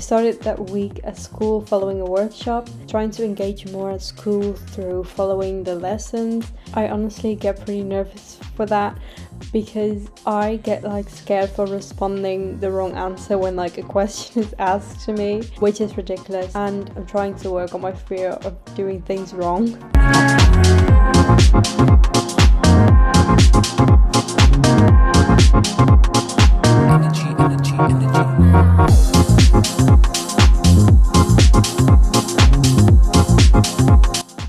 started that week at school following a workshop, trying to engage more at school through following the lessons. I honestly get pretty nervous for that because I get like scared for responding the wrong answer when like a question is asked to me, which is ridiculous, and I'm trying to work on my fear of doing things wrong.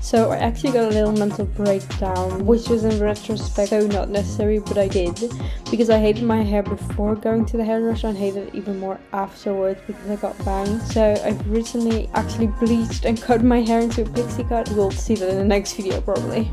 So I actually got a little mental breakdown, which was in retrospect so not necessary, but I did, because I hated my hair before going to the hairdresser and hated it even more afterwards because I got bangs. So I've recently actually bleached and cut my hair into a pixie cut. We'll see that in the next video probably.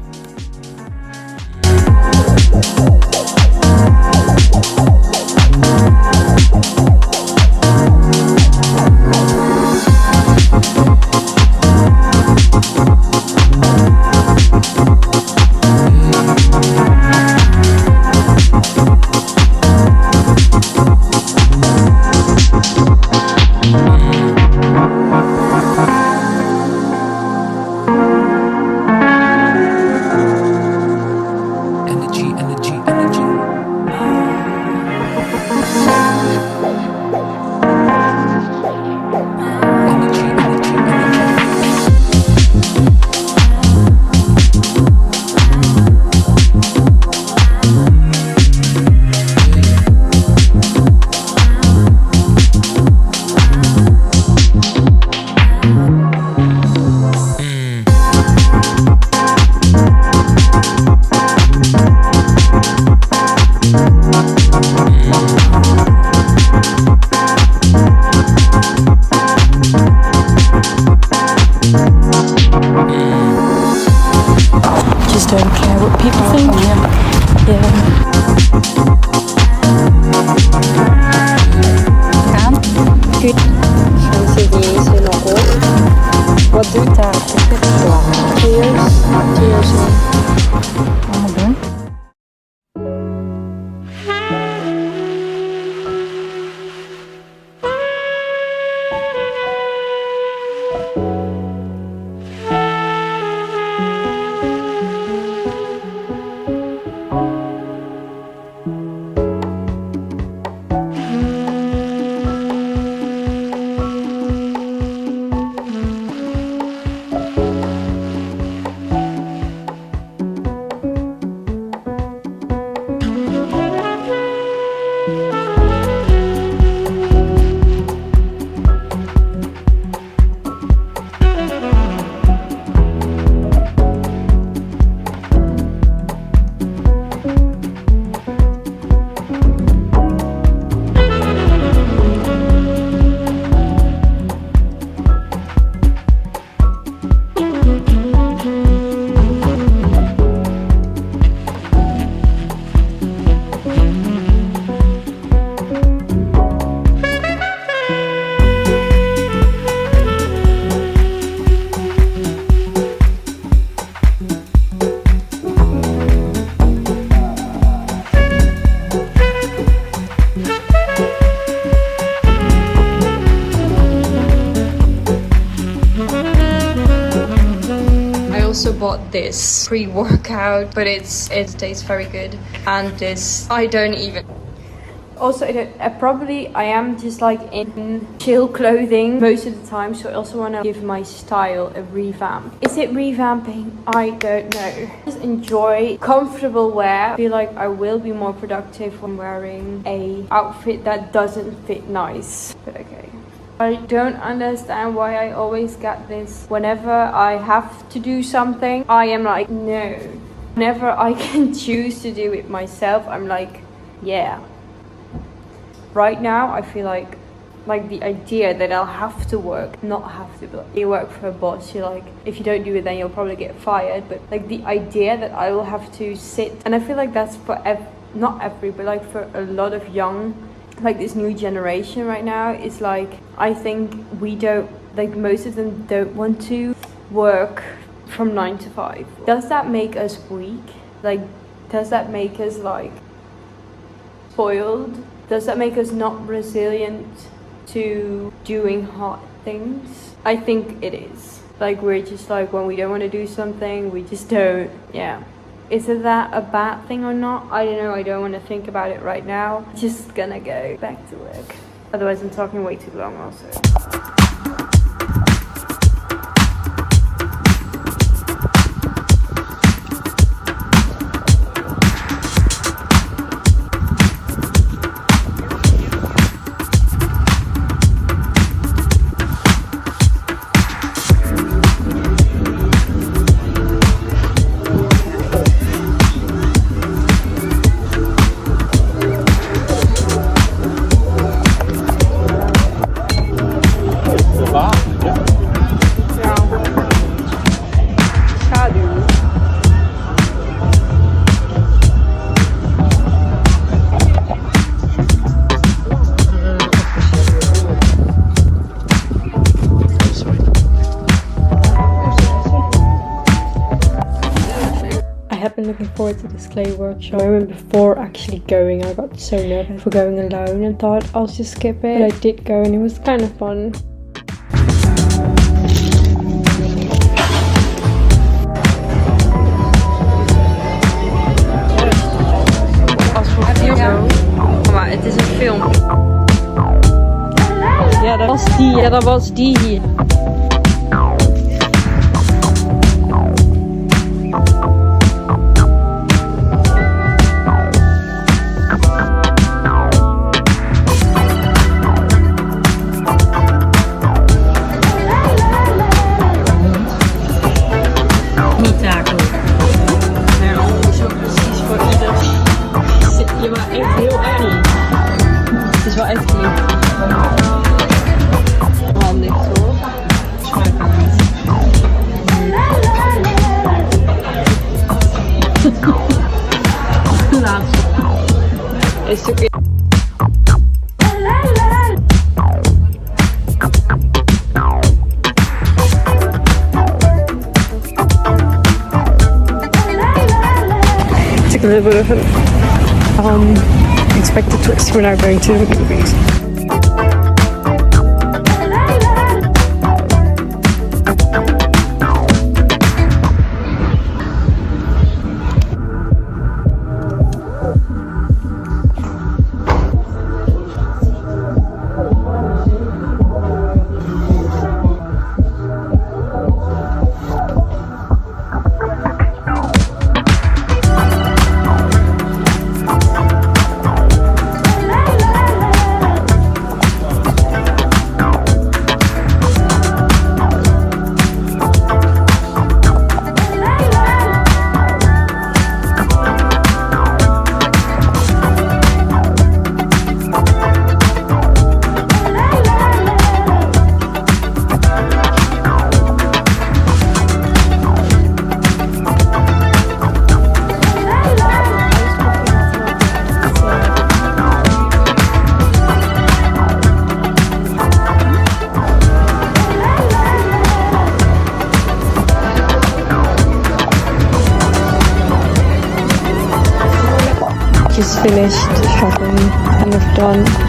Just don't care what people think. Good. Wat doet daar? Cheers. Allemaal doen. Also bought this pre-workout, but it tastes very good, and this I don't even. Also, I am just like in chill clothing most of the time, so I also want to give my style a revamp. Is it revamping? I don't know. Just enjoy comfortable wear. I feel like I will be more productive when wearing a outfit that doesn't fit nice, but okay. I don't understand why I always get this. Whenever I have to do something, I am like, no. Whenever I can choose to do it myself, I'm like, yeah. Right now, I feel like the idea that I'll have to work, not have to, but you work for a boss, you're like, if you don't do it, then you'll probably get fired. But like the idea that I will have to sit, and I feel like that's for not every, but like for a lot of young, like this new generation right now, is like, I think we don't, like most of them don't want to work from 9 to 5. Does that make us weak? Like, does that make us like spoiled? Does that make us not resilient to doing hard things? I think it is. Like, we're just like, when we don't want to do something, we just don't. Yeah. Is it that a bad thing or not? I don't know. I don't want to think about it right now. Just gonna go back to work. Otherwise, I'm talking way too long also. I've been looking forward to this clay workshop. I remember before actually going, I got so nervous for going alone and thought I'll just skip it. But I did go and it was kind of fun. Kom maar, het is een film. Ja, dat was die. Ja, dat was die hier. Is oké. Took a little bit of an unexpected twist. We're now going to the movies. Just finished shopping, kind of done.